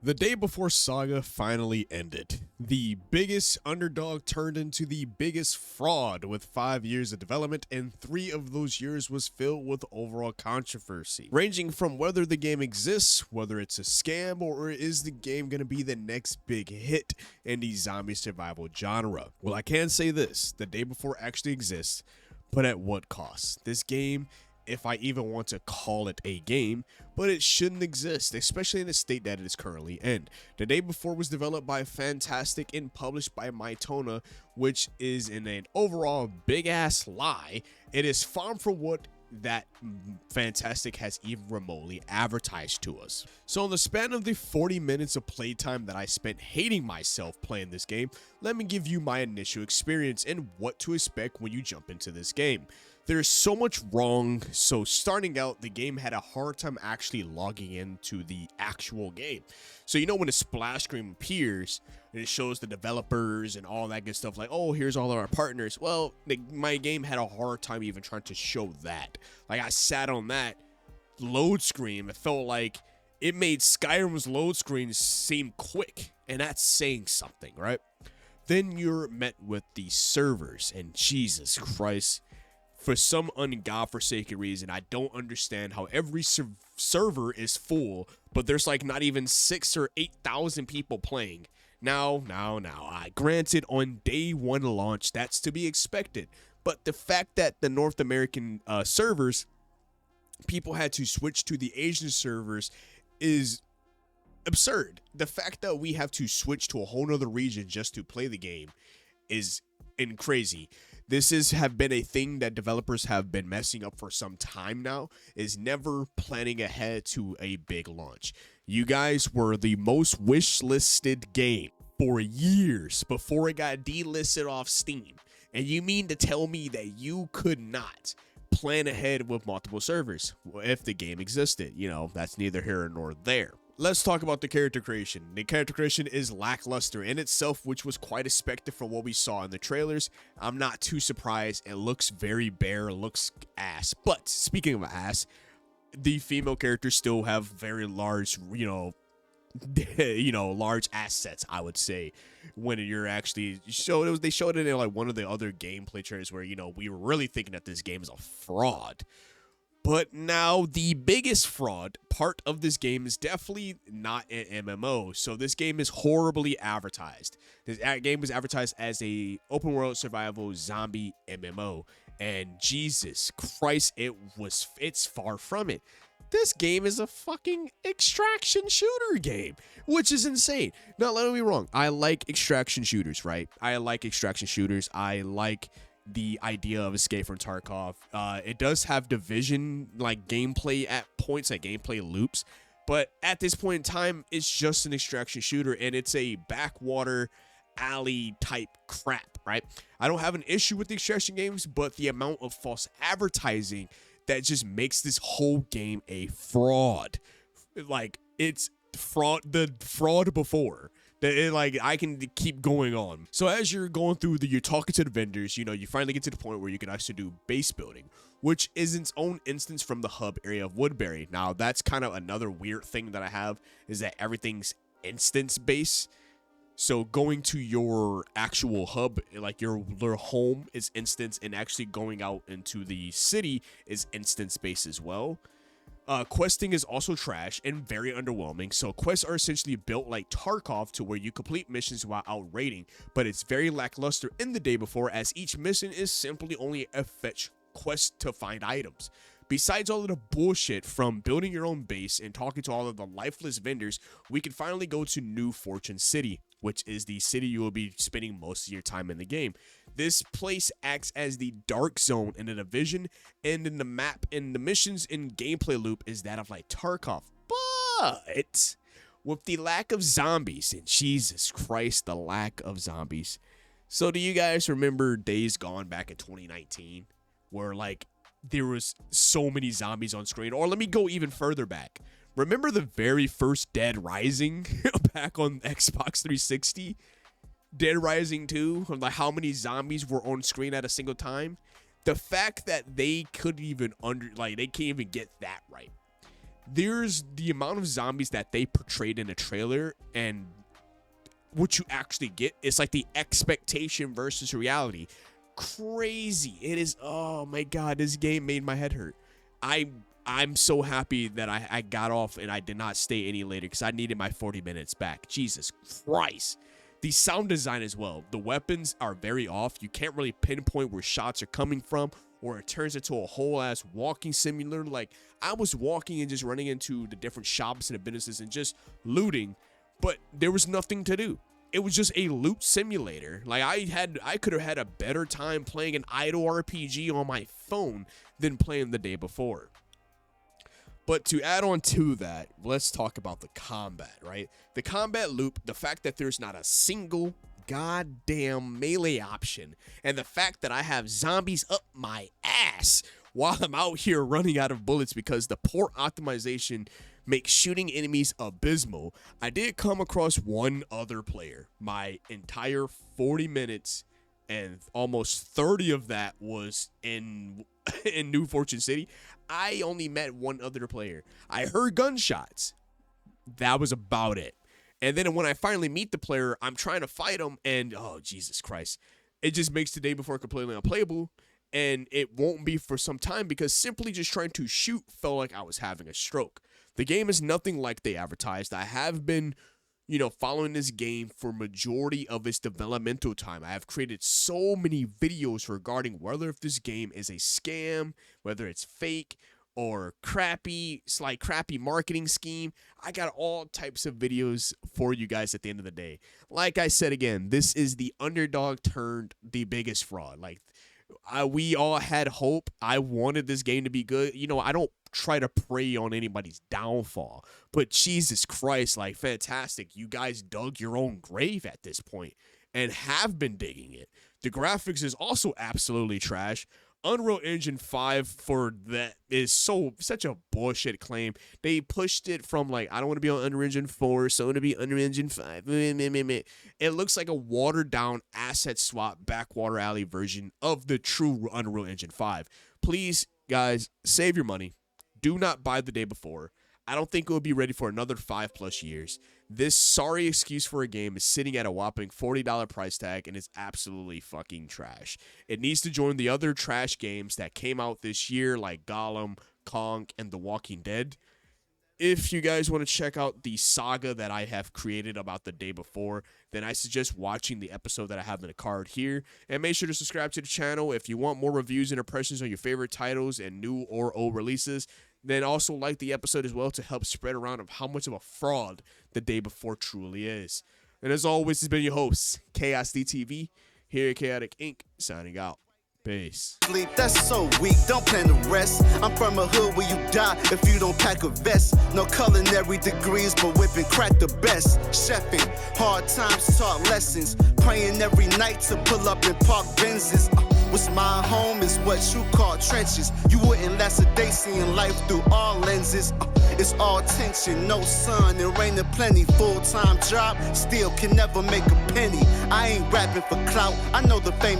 The day before Saga finally ended. The biggest underdog turned into the biggest fraud with 5 years of development, and 3 of those years was filled with overall controversy, ranging from whether the game exists, whether it's a scam, or is the game going to be the next big hit in the zombie survival genre. Well, I can say this, the day before actually exists, but at what cost? This game, if I even want to call it a game, but it shouldn't exist, especially in the state that it is currently in. The Day Before was developed by Fntastic and published by Mytona, which is in an overall big ass lie. It is far from what that Fntastic has even remotely advertised to us. So in the span of the 40 minutes of playtime that I spent hating myself playing this game, let me give you my initial experience and what to expect when you jump into this game. There's so much wrong. So starting out, the game had a hard time actually logging into the actual game. So you know when the splash screen appears and it shows the developers and all that good stuff, like, oh, here's all of our partners. Well, my game had a hard time even trying to show that. Like, I sat on that load screen. It felt like it made Skyrim's load screens seem quick, and that's saying something, right? Then you're met with the servers, and Jesus Christ, for some ungodforsaken reason, I don't understand how every server is full, but there's like not even 6,000 or 8,000 people playing. Now, granted, on day one launch, that's to be expected. But the fact that the North American servers, people had to switch to the Asian servers is absurd. The fact that we have to switch to a whole nother region just to play the game is crazy. This have been a thing that developers have been messing up for some time now, is never planning ahead to a big launch. You guys were the most wish-listed game for years before it got delisted off Steam. And you mean to tell me that you could not plan ahead with multiple servers if the game existed? You know, that's neither here nor there. Let's talk about the character creation. The character creation is lackluster in itself, which was quite expected from what we saw in the trailers. I'm not too surprised. It looks very bare, looks ass. But speaking of ass, the female characters still have very large, large assets, I would say, when you're actually they showed it in like one of the other gameplay trailers where, we were really thinking that this game is a fraud. But now the biggest fraud part of this game is definitely not an MMO. So this game is horribly advertised. This game was advertised as a open world survival zombie MMO. And Jesus Christ, it's far from it. This game is a fucking extraction shooter game, which is insane. Now, let me be wrong. I like extraction shooters, right? I like the idea of Escape from Tarkov. It does have Division like gameplay at points, like gameplay loops, but at this point in time, it's just an extraction shooter, and it's a backwater alley type crap, right? I don't have an issue with the extraction games, but the amount of false advertising that just makes this whole game a fraud. Like, it's the fraud before. I can keep going on. So as you're going through you're talking to the vendors, you finally get to the point where you can actually do base building, which is its own instance from the hub area of Woodbury. Now, that's kind of another weird thing that I have, is that everything's instance based. So going to your actual hub, like your home, is instance, and actually going out into the city is instance based as well. Questing is also trash and very underwhelming. So quests are essentially built like Tarkov, to where you complete missions while out raiding, but it's very lackluster in the Day Before, as each mission is simply only a fetch quest to find items. Besides all of the bullshit from building your own base and talking to all of the lifeless vendors, we can finally go to New Fortune City, which is the city you will be spending most of your time in the game. This place acts as the dark zone in the Division, and in the map and the missions and gameplay loop is that of like Tarkov. But with the lack of zombies, and Jesus Christ, the lack of zombies. So do you guys remember Days Gone back in 2019, where like there was so many zombies on screen? Or let me go even further back. Remember the very first Dead Rising back on Xbox 360? Dead Rising 2, like how many zombies were on screen at a single time? The fact that they couldn't even they can't even get that right. there's the amount of zombies that they portrayed in a trailer and what you actually get is like the expectation versus reality. Crazy. It is. Oh my god, this game made my head hurt. I'm so happy that I got off and I did not stay any later because I needed my 40 minutes back. Jesus Christ. The sound design as well. The weapons are very off. You can't really pinpoint where shots are coming from, or it turns into a whole ass walking simulator. Like, I was walking and just running into the different shops and the businesses and just looting, but there was nothing to do. It was just a loot simulator. Like, I could have had a better time playing an idle RPG on my phone than playing the day before. But to add on to that, let's talk about the combat, right? The combat loop, the fact that there's not a single goddamn melee option, and the fact that I have zombies up my ass while I'm out here running out of bullets because the poor optimization makes shooting enemies abysmal. I did come across one other player. My entire 40 minutes and almost 30 of that was in New Fortune City. I only met one other player. I heard gunshots. That was about it. And then when I finally meet the player, I'm trying to fight him, and oh, Jesus Christ. It just makes the day before completely unplayable, and it won't be for some time because simply just trying to shoot felt like I was having a stroke. The game is nothing like they advertised. I have been, following this game for majority of its developmental time. I have created so many videos regarding whether if this game is a scam, whether it's fake, or crappy marketing scheme. I got all types of videos for you guys at the end of the day. Like I said again, this is the underdog turned the biggest fraud. Like, we all had hope. I wanted this game to be good. I don't try to prey on anybody's downfall, but Jesus Christ, like, Fntastic, you guys dug your own grave at this point and have been digging it. The graphics is also absolutely trash. Unreal Engine 5 for that is such a bullshit claim. They pushed it from like, I don't want to be on Unreal Engine 4, so I want to be Unreal Engine 5. It looks like a watered down asset swap backwater alley version of the true Unreal Engine 5. Please, guys, save your money. Do not buy the day before. I don't think it will be ready for another 5+ years. This sorry excuse for a game is sitting at a whopping $40 price tag and is absolutely fucking trash. It needs to join the other trash games that came out this year like Gollum, Kong, and The Walking Dead. If you guys want to check out the saga that I have created about the day before, then I suggest watching the episode that I have in the card here. And make sure to subscribe to the channel if you want more reviews and impressions on your favorite titles and new or old releases. Then also like the episode as well to help spread around of how much of a fraud the day before truly is. And as always, this has been your host, Chaos DTV, here at Chaotic Inc., signing out. Peace. That's so weak, don't plan to rest. I'm from a hood where you die if you don't pack a vest. No culinary degrees, but whipping crack the best. Chefing, hard times taught lessons. Praying every night to pull up in park Benzes. What's my home is what you call trenches. You wouldn't last a day seeing life through all lenses. It's all tension, no sun, and rain and plenty. Full-time job, still can never make a penny. I ain't rapping for clout, I know the fame.